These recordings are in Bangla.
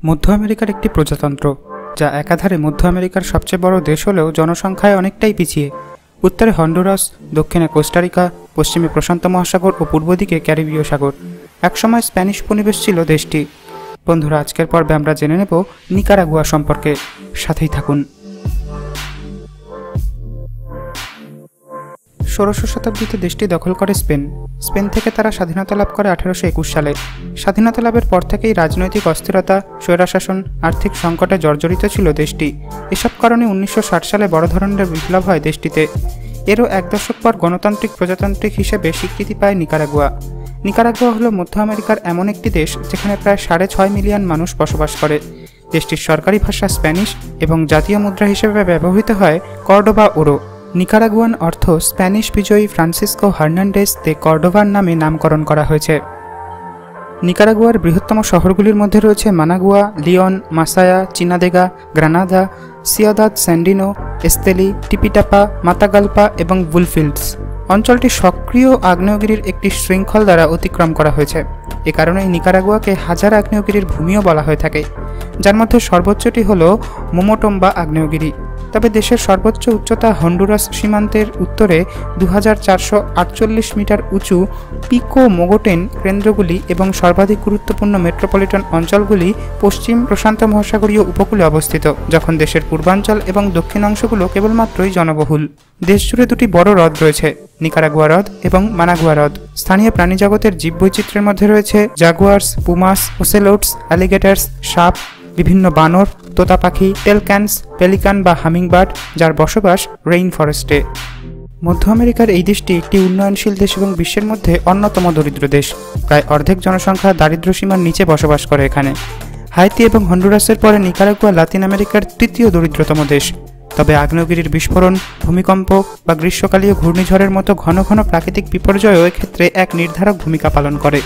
মধ্য আমেরিকার একটি প্রজাতন্ত্র, যা একাধারে মধ্য আমেরিকার সবচেয়ে বড় দেশ হলেও জনসংখ্যায় অনেকটাই পিছিয়ে। উত্তরে হন্ডুরাস, দক্ষিণে কোস্টারিকা, পশ্চিমে প্রশান্ত মহাসাগর ও পূর্ব দিকে ক্যারিবীয় সাগর। একসময় স্প্যানিশ উপনিবেশ ছিল দেশটি। বন্ধুরা, আজকের পর্বে আমরা জেনে নেব নিকারাগুয়া সম্পর্কে। সাথেই থাকুন। 16শ শতাব্দীতে দেশটি দখল করে স্পেন থেকে তারা স্বাধীনতা লাভ করে 1821 সালে। স্বাধীনতা লাভের পর থেকেই রাজনৈতিক অস্থিরতা, স্বৈরশাসন, আর্থিক সংকটে জর্জরিত ছিল দেশটি। এসব কারণে 1960 সালে বড় ধরনের বিপ্লব হয় দেশটিতে। এরও এক দশক পর গণতান্ত্রিক প্রজাতান্ত্রিক হিসেবে স্বীকৃতি পায় নিকারাগুয়া। নিকারাগুয়া হল মধ্য আমেরিকার এমন একটি দেশ যেখানে প্রায় 6.5 মিলিয়ন মানুষ বসবাস করে। দেশটির সরকারি ভাষা স্প্যানিশ এবং জাতীয় মুদ্রা হিসেবে ব্যবহৃত হয় কর্ডোবা ওরো। নিকারাগুয়ান অর্থ স্প্যানিশ বিজয়ী ফ্রান্সিসকো হার্নান্ডেজ দে কর্ডোভার নামে নামকরণ করা হয়েছে। নিকারাগুয়ার বৃহত্তম শহরগুলির মধ্যে রয়েছে মানাগুয়া, লিওন, মাসায়া, চিনাদেগা, গ্রানাদা, সিয়াদাদ স্যান্ডিনো, এস্তেলি, টিপিটাপা, মাতাগালপা এবং বুলফিল্ডস। অঞ্চলটি সক্রিয় আগ্নেয়গিরির একটি শৃঙ্খল দ্বারা অতিক্রম করা হয়েছে। এ কারণেই নিকারাগুয়াকে হাজার আগ্নেয়গিরির ভূমিও বলা হয়ে থাকে, যার মধ্যে সর্বোচ্চটি হল মোমোটোম্বা আগ্নেয়গিরি। তবে দেশের সর্বোচ্চ উচ্চতা হন্ডুরাস সীমান্তের উত্তরে 2448 মিটার উঁচু পিকো মোগোটেন কেন্দ্রগুলি এবং সর্বাধিক গুরুত্বপূর্ণ মেট্রোপলিটন অঞ্চলগুলি পশ্চিম প্রশান্ত মহাসাগরীয় উপকূলে অবস্থিত, যখন দেশের পূর্বাঞ্চল এবং দক্ষিণ অংশগুলো কেবলমাত্রই জনবহুল। দেশজুড়ে দুটি বড় হ্রদ রয়েছে, নিকারাগুয়া হ্রদ এবং মানাগুয়া হ্রদ। স্থানীয় প্রাণীজগতের জীববৈচিত্র্যের মধ্যে রয়েছে জাগুয়ার্স, পুমাস, ওসেলোটস, অ্যালিগেটরস, সাপ, বিভিন্ন বানর, তোতা পাখি, টেলক্যানস, পেলিকান বা হামিংবার্ড, যার বসবাস রেইন ফরেস্টে। মধ্য আমেরিকার এই দেশটি একটি উন্নয়নশীল দেশ এবং বিশ্বের মধ্যে অন্যতম দরিদ্র দেশ। প্রায় অর্ধেক জনসংখ্যা দারিদ্র্যসীমার নিচে বসবাস করে এখানে। হাইতি এবং হন্ডুরাসের পরে নিকারাগুয়া লাতিন আমেরিকার তৃতীয় দরিদ্রতম দেশ। তবে আগ্নেয়গিরির বিস্ফোরণ, ভূমিকম্প বা গ্রীষ্মকালীয় ঘূর্ণিঝড়ের মতো ঘন ঘন প্রাকৃতিক বিপর্যয়ও এক্ষেত্রে এক নির্ধারক ভূমিকা পালন করে।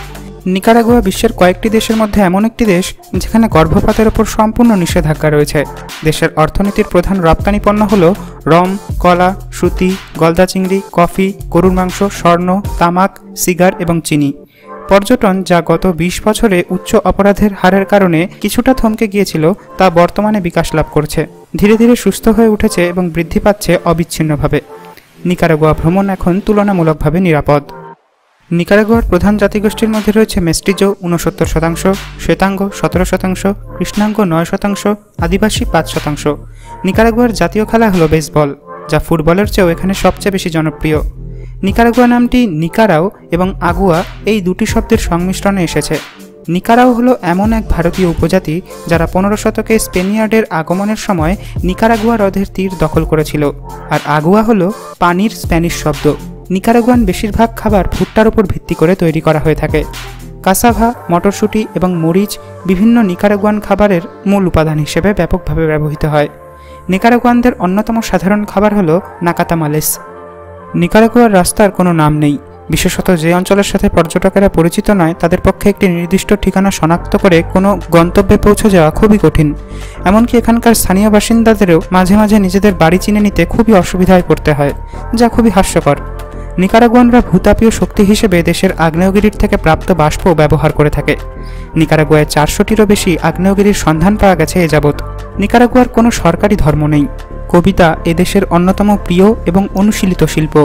নিকারাগুয়া বিশ্বের কয়েকটি দেশের মধ্যে এমন একটি দেশ যেখানে গর্ভপাতের ওপর সম্পূর্ণ নিষেধাজ্ঞা রয়েছে। দেশের অর্থনীতির প্রধান রপ্তানি পণ্য হল রম, কলা, সুতি, গলদা চিংড়ি, কফি, গরুর মাংস, স্বর্ণ, তামাক, সিগার এবং চিনি। পর্যটন, যা গত 20 বছরে উচ্চ অপরাধের হারের কারণে কিছুটা থমকে গিয়েছিল, তা বর্তমানে বিকাশ লাভ করছে, ধীরে ধীরে সুস্থ হয়ে উঠেছে এবং বৃদ্ধি পাচ্ছে অবিচ্ছিন্নভাবে। নিকারাগুয়া ভ্রমণ এখন তুলনামূলকভাবে নিরাপদ। নিকারাগুয়ার প্রধান জাতিগোষ্ঠীর মধ্যে রয়েছে মেস্টিজো 69%, শ্বেতাঙ্গ 17%, কৃষ্ণাঙ্গ 9%, আদিবাসী 5%। নিকারাগুয়ার জাতীয় খেলা হলো বেসবল, যা ফুটবলের চেয়েও এখানে সবচেয়ে বেশি জনপ্রিয়। নিকারাগুয়া নামটি নিকারাও এবং আগুয়া এই দুটি শব্দের সংমিশ্রণে এসেছে। নিকারাও হলো এমন এক ভারতীয় উপজাতি যারা 15 শতকে স্পেনিয়ার্ডের আগমনের সময় নিকারাগুয়া হ্রদের তীর দখল করেছিল, আর আগুয়া হলো পানির স্প্যানিশ শব্দ। নিকারাগুয়ান বেশিরভাগ খাবার ভুট্টার উপর ভিত্তি করে তৈরি করা হয়ে থাকে। কাসাভা, মটরশুঁটি এবং মরিচ বিভিন্ন নিকারাগুয়ান খাবারের মূল উপাদান হিসেবে ব্যাপকভাবে ব্যবহৃত হয়। নিকারাগুয়ানদের অন্যতম সাধারণ খাবার হলো নাকাতামালেস। নিকারাগুয়ার রাস্তার কোনো নাম নেই, বিশেষত যে অঞ্চলের সাথে পর্যটকেরা পরিচিত নয় তাদের পক্ষে একটি নির্দিষ্ট ঠিকানা শনাক্ত করে কোনো গন্তব্যে পৌঁছে যাওয়া খুবই কঠিন। এমনকি এখানকার স্থানীয় বাসিন্দাদেরও মাঝে মাঝে নিজেদের বাড়ি চিনে নিতে খুবই অসুবিধায় পড়তে হয়, যা খুবই হাস্যকর। নিকারাগুয়ানরা ভূতাপীয় শক্তি হিসেবে দেশের আগ্নেয়গিরির থেকে প্রাপ্ত বাষ্প ব্যবহার করে থাকে। নিকারাগুয়ায় 400টিরও বেশি আগ্নেয়গিরির সন্ধান পাওয়া গেছে এ যাবৎ। নিকারাগুয়ার কোনো সরকারি ধর্ম নেই। কবিতা এদেশের অন্যতম প্রিয় এবং অনুশীলিত শিল্প।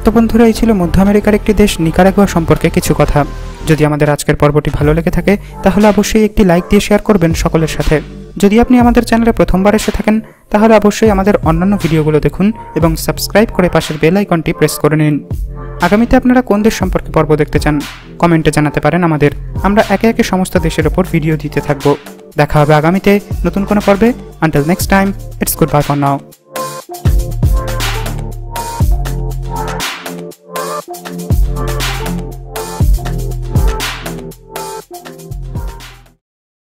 তো বন্ধুরা, এই ছিল মধ্য আমেরিকার একটি দেশ নিকারাগুয়া সম্পর্কে কিছু কথা। যদি আমাদের আজকের পর্বটি ভালো লেগে থাকে তাহলে অবশ্যই একটি লাইক দিয়ে শেয়ার করবেন সকলের সাথে। যদি আপনি আমাদের চ্যানেলে প্রথমবার এসে থাকেন তাহলে অবশ্যই আমাদের অন্যান্য ভিডিওগুলো দেখুন এবং সাবস্ক্রাইব করে পাশের বেল আইকনটি প্রেস করে নিন। আগামীতে আপনারা কোন দেশ সম্পর্কে পর্ব দেখতে চান কমেন্টে জানাতে পারেন আমাদের। আমরা একে একে সমস্ত দেশের ওপর ভিডিও দিতে থাকব। দেখা হবে আগামীতে নতুন কোনো পর্বে। Until next time, it's good bye for now.